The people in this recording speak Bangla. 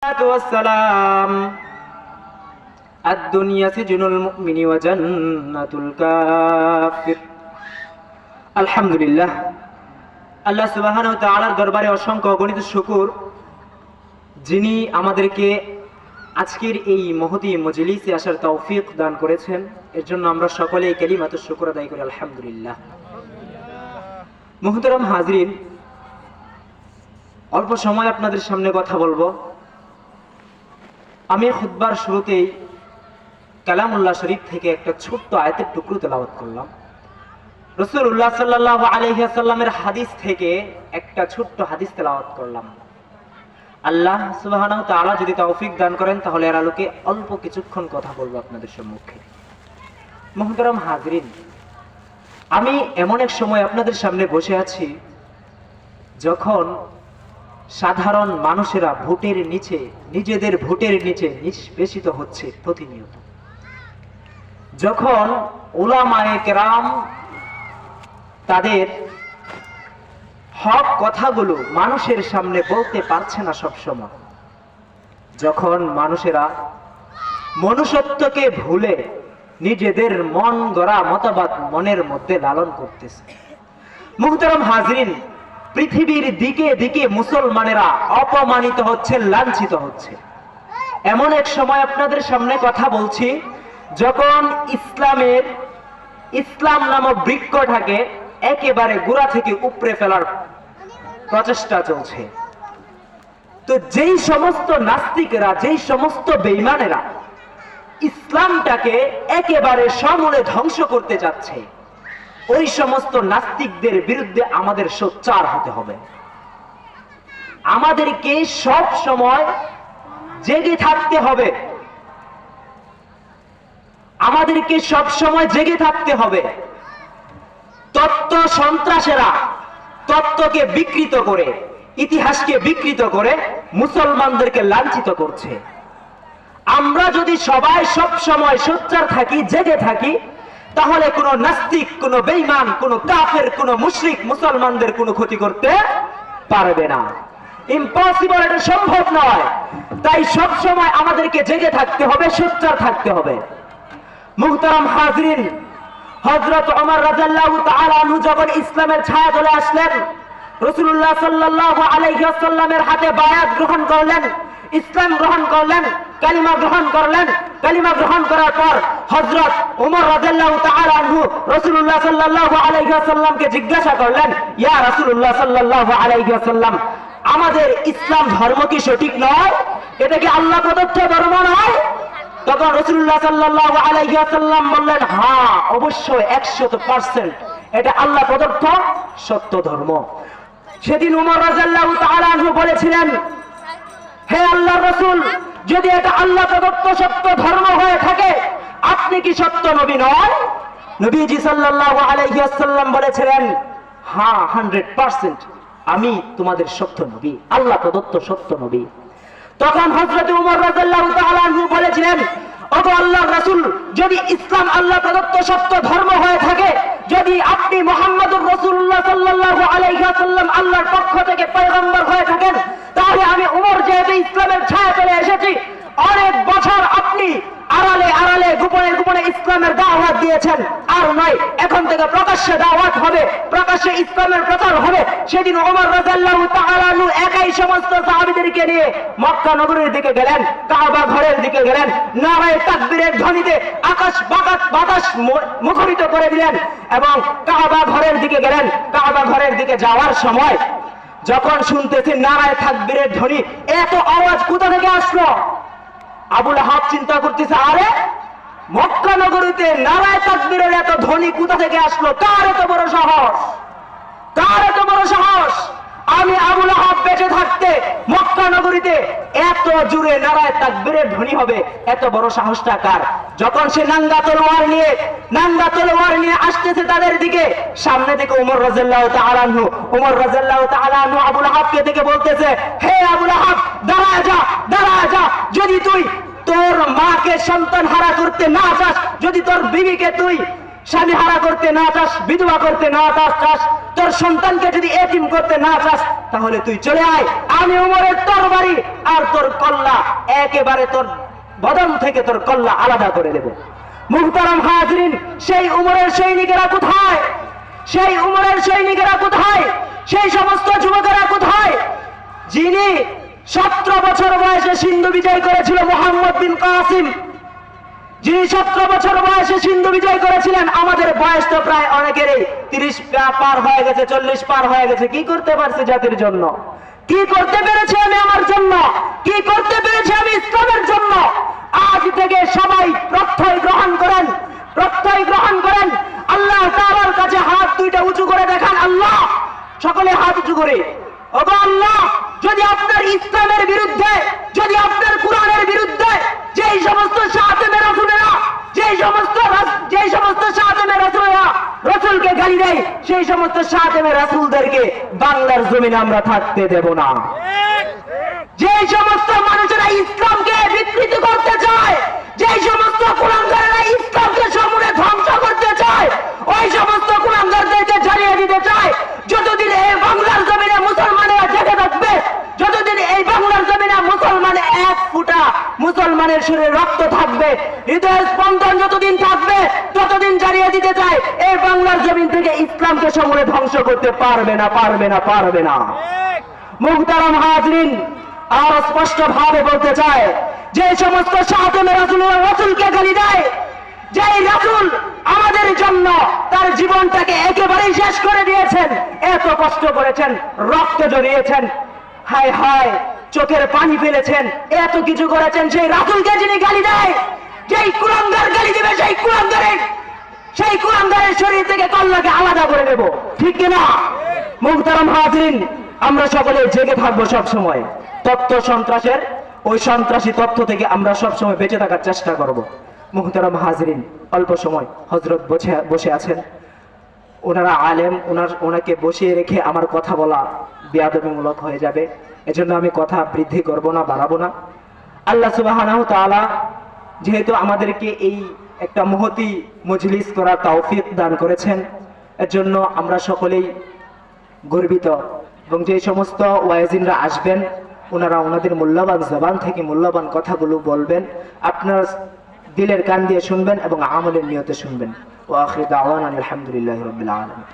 والسلام الدنيا سجن المؤمن وجنة الكافر আলহামদুলিল্লাহ আল্লাহ সুবহানাহু ওয়া তাআলার দরবারে অসংখ্য অগণিত শুকর, যিনি আমাদেরকে আজকের এই মহতী মজলিসে আসার তৌফিক দান করেছেন। এর জন্য আমরা সকলেই কালিমাতুশ শুকর আদায় করি আলহামদুলিল্লাহ। মুহতারাম হাজরিন, অল্প সময় আপনাদের সামনে কথা বলবো। আমি খুতবার শুরুতেই কালামুল্লাহ শরীফ থেকে একটা ছোট্ট আয়াতের টুকরো তেলাওয়াত করলাম। রাসূলুল্লাহ সাল্লাল্লাহু আলাইহি ওয়াসাল্লামের হাদিস থেকে একটা ছোট্ট হাদিস তেলাওয়াত করলাম। আল্লাহ সুবহানাহু ওয়া তাআলা যদি তৌফিক দান করেন তাহলে এর আলোকে অল্প কিছুক্ষণ কথা বলবো আপনাদের সম্মুখে। মুহতারাম হাজরিন, আমি এমন এক সময় আপনাদের সামনে বসে আছি যখন সাধারণ মানুষেরা ভোটের নিচে, নিজেদের ভোটের নিচে নিষ্পেষিত হচ্ছে প্রতিনিয়ত। যখন উলামায়ে কেরাম তাদের হক কথাগুলো মানুষের সামনে বলতে পারছে না সব সময়, যখন মানুষেরা মনুষ্যত্বকে ভুলে নিজেদের মন গড়া মতবাদ মনের মধ্যে লালন করতেছে। মুহতারাম হাজরিন, পৃথিবীর দিকে দিকে মুসলমানেরা অপমানিত হচ্ছে, লাঞ্ছিত হচ্ছে। এমন এক সময় আপনাদের সামনে কথা বলছি যখন ইসলাম নামক বৃক্ষটাকে একেবারে গোড়া থেকে উপড়ে ফেলার প্রচেষ্টা চলছে। তো যেই সমস্ত নাস্তিকেরা, যেই সমস্ত বেঈমানেরা ইসলামটাকে একেবারে সমূলে ধ্বংস করতে চাচ্ছে, ওই সমস্ত নাস্তিকদের বিরুদ্ধে আমাদের সোচ্চার হতে হবে। আমাদেরকে সব সময় জেগে থাকতে হবে, আমাদেরকে সব সময় জেগে থাকতে হবে। তত্ত্ব সন্ত্রাসীরা তত্ত্বকে বিকৃত করে, ইতিহাসকে বিকৃত করে মুসলমানদেরকে লাঞ্ছিত করছে। আমরা যদি সবাই সব সময় সোচ্চার থাকি, জেগে থাকি, তাহলে কোন নাস্তিক, কোন বেঈমান, কোন কাফের, কোন মুশরিক মুসলমানদের কোনো ক্ষতি করতে পারবে না। ইম্পসিবল, এটা সম্ভব নয়। তাই সব সময় আমাদেরকে জেগে থাকতে হবে, সোচ্চার থাকতে হবে। মুহতারাম হাজরিন, হযরত ওমর রাদিয়াল্লাহু তাআলা আনহু যখন ইসলামের ছায়া তলে আসলেন, রাসূলুল্লাহ সাল্লাল্লাহু আলাইহি ওয়াসাল্লামের হাতে বায়াত গ্রহণ করলেন, ইসলাম গ্রহণ করলেন, কালিমা গ্রহণ করলেন। কালিমা গ্রহণ করার পর হযরত ওমর রাদিয়াল্লাহু তাআলা আনহু রাসূলুল্লাহ সাল্লাল্লাহু আলাইহি ওয়াসাল্লামকে জিজ্ঞাসা করলেন, ইয়া রাসূলুল্লাহ সাল্লাল্লাহু আলাইহি ওয়াসাল্লাম, আমাদের ইসলাম ধর্ম কি সঠিক নয়? এটা কি আল্লাহ প্রদত্ত ধর্ম নয়? তখন রাসূলুল্লাহ সাল্লাল্লাহু আলাইহি ওয়াসাল্লাম বললেন, হ্যাঁ, অবশ্যই 100% এটা আল্লাহ প্রদত্ত সত্য ধর্ম। সেদিন ওমর রাদিয়াল্লাহু তাআলা আনহু বলেছিলেন, হে আল্লাহর রাসূল, যদি এটা আল্লাহ প্রদত্ত সত্য ধর্ম হয়ে থাকে, আপনি কি সত্য নবী নন? নবীজি সাল্লাল্লাহু আলাইহি ওয়াসাল্লাম বলেছিলেন, হ্যাঁ, 100% আমি তোমাদের সত্য নবী, আল্লাহ প্রদত্ত সত্য নবী। তখন হযরত ওমর রাদিয়াল্লাহু তাআলা আনহু বলেছিলেন, ওগো আল্লাহর রাসূল, যদি ইসলাম আল্লাহ প্রদত্ত সত্য ধর্ম হয়ে থাকে, যদি আপনি মুহাম্মদুর রাসূলুল্লাহ সাল্লাল্লাহু আলাইহি ওয়াসাল্লাম আল্লাহর পক্ষ থেকে পয়গম্বর হয়ে থাকেন, তাহলে আমি ওমর যেহেতু ইসলামের ছায়া চলে এসেছি, অনেক বছর আপনি আড়ালে আড়ালে গোপনে গোপনে ইসলামের দাওয়াত দিয়েছেন, আর নয় এখন থেকে প্রকাশ্যে দাওয়াত হবে, প্রকাশ্যে ইসলামের প্রচার হবে। সেদিন ওমর রাদিয়াল্লাহু তাআলা আনহু একাই সমস্ত সাহাবীদেরকে নিয়ে মক্কা নগরীর দিকে গেলেন, কাবা ঘরের দিকে গেলেন, নারায়ে তাকবীরের ধ্বনিতে আকাশ বাতাস মুখরিত করে দিলেন এবং কাবা ঘরের দিকে গেলেন। কাবা ঘরের দিকে যাওয়ার সময় যখন শুনতেছেন নারায়ে তাকবীরের ধ্বনি, এত আওয়াজ কোথা থেকে আসলো? আবু লাহাব চিন্তা করতেছে, আরে মক্কা নগরীতে নারায়ে তাকবীরের এত ধ্বনি কোথা থেকে আসলো? কার এত বড় সাহস? কার এত বড় সাহস? আমি আবু লাহাব বেঁচে থাকতে মক্কা নগরীতে এত জোরে নারায়ে তাকবীরের ধ্বনি হবে, এত বড় সাহসটা কার? যখন সে নাঙ্গা তলোয়ার নিয়ে আসতেছে তাদের দিকে, সামনে থেকে ওমর রাদিয়াল্লাহু তাআলা আনহু আবু লাহাবকে দেখে বলতেছে, হে আবু লাহাব, দাঁড়া যা, যদি তুই তোর মাকে সন্তান হারা করতে না চাস, যদি তোর বিবিকে তুই স্বামী হারা করতে না চাস, বিধবা করতে না চাস, তো তোর সন্তানকে যদি এতিম করতে না চাস তাহলে তুই চলে আয়, আমি উমরের তরবারি আর তোর কল্লা একেবারে তোর বদন থেকে তোর কল্লা আলাদা করে দেব। মুহতারাম হাজরিন, সেই উমরের সৈনিকেরা কোথায়? সেই উমরের সৈনিকেরা কোথায়? সেই সমস্ত যুবকেরা কোথায় যিনি 17 বছর বয়সে সিন্ধু বিজয় করেছিল? মোহাম্মদ বিন কাসিম, যিনি 17 বছর বয়সে সিন্ধু বিজয় করেছিলেন। আমাদের বয়স তো প্রায় অনেকেরই 30 পার হয়ে গেছে, 40 পার হয়ে গেছে। কি করতে পারছি জাতির জন্য? কি করতে পেরেছি আমি আমার জন্য? কি করতে পেরেছি আমি ইসলামের জন্য? আজ থেকে সবাই প্রত্যয় গ্রহণ করেন, প্রত্যয় গ্রহণ করেন। আল্লাহ তাআলার কাছে হাত দুইটা উঁচু করে দেখান। আল্লাহ, সকলে হাত উঁচু করে, ওগো আল্লাহ, যদি আপনার ইসলামের বিরুদ্ধে, যদি আপনার কোরআনের বিরুদ্ধে যেই সমস্ত শাহাদাতে রাসূলেরা, যেই সমস্ত শাহাদাতে রাসূলেরা রাসূলকে গালি দেয়, সেই সমস্ত শাহাদাতে রাসূলদেরকে বাংলার জমিনে আমরা থাকতে দেব না। যেই সমস্ত মানুষেরা ইসলামকে বিকৃত করতে চায়, যেই সমস্ত কুলাঙ্গারেরা ইসলামকে সমূলে ধ্বংস করতে চায়, ওই সমস্ত কুলাঙ্গারদেরকে জানিয়ে দিতে চায়, যতদিন এই বাংলার জমিনে মুসলমানেরা জেগে থাকবে, যতদিন এই বাংলার জমিনে মুসলমান এক ফুটা মুসলমানের শরীরে রক্ত থাকবে, হৃদয়ের স্পন্দন যতদিন থাকবে, ততদিন জানিয়ে দিতে চায় এই বাংলার জমিন থেকে ইসলামকে সমূলে ধ্বংস করতে পারবে না, পারবে না, পারবে না। মুহতারাম হাজরিন, আর স্পষ্ট ভাবে বলতে চায়, যে সমস্ত শাহাদাতে রাসূলেরা রাসূলকে গালি দেয়, যেই রাসূল আমাদের জন্য তার জীবনটাকে একেবারেই শেষ করে দিয়েছেন, এত কষ্ট করেছেন, রক্ত ঝরিয়েছেন, হায় হায় চোখের পানি ফেলেছেন, এত কিছু করেছেন, সেই রাসূলকে যিনি গালি দেয়, যেই কুলাঙ্গার গালি দিবে, সেই কুলাঙ্গারের শরীর থেকে কল্লাকে আলাদা করে দেব, ঠিক কিনা? মুহতারাম হাজরিন, আমরা সকলে জেগে থাকবো সব সময়। তথ্য সন্ত্রাসের ওই সন্ত্রাসী তথ্য থেকে আমরা সব সময় বেঁচে থাকার চেষ্টা করব। মুহতারাম হাজরিন, অল্প সময় হযরত বসে আছেন, ওনারা আলেম, ওনাকে বসিয়ে রেখে আমার কথা বলা বেয়াদবিমূলক হয়ে যাবে। এজন্য আমি কথা বৃদ্ধি করব না, বাড়াবো না। আল্লাহ সুবহানাহু তাআলা যেহেতু আমাদেরকে এই একটা মহতি মজলিস করার তৌফিক দান করেছেন, এর জন্য আমরা সকলেই গর্বিত। এবং যে সমস্ত ওয়াইজিনরা আসবেন, ওনারা ওনাদের মূল্যবান জবান থেকে মূল্যবান কথাগুলো বলবেন, আপনার দিলের কান দিয়ে শুনবেন এবং আমলের নিয়তে শুনবেন। ওয়া আখিরু দাওয়ানা আলহামদুলিল্লাহি রাব্বিল আলামিন।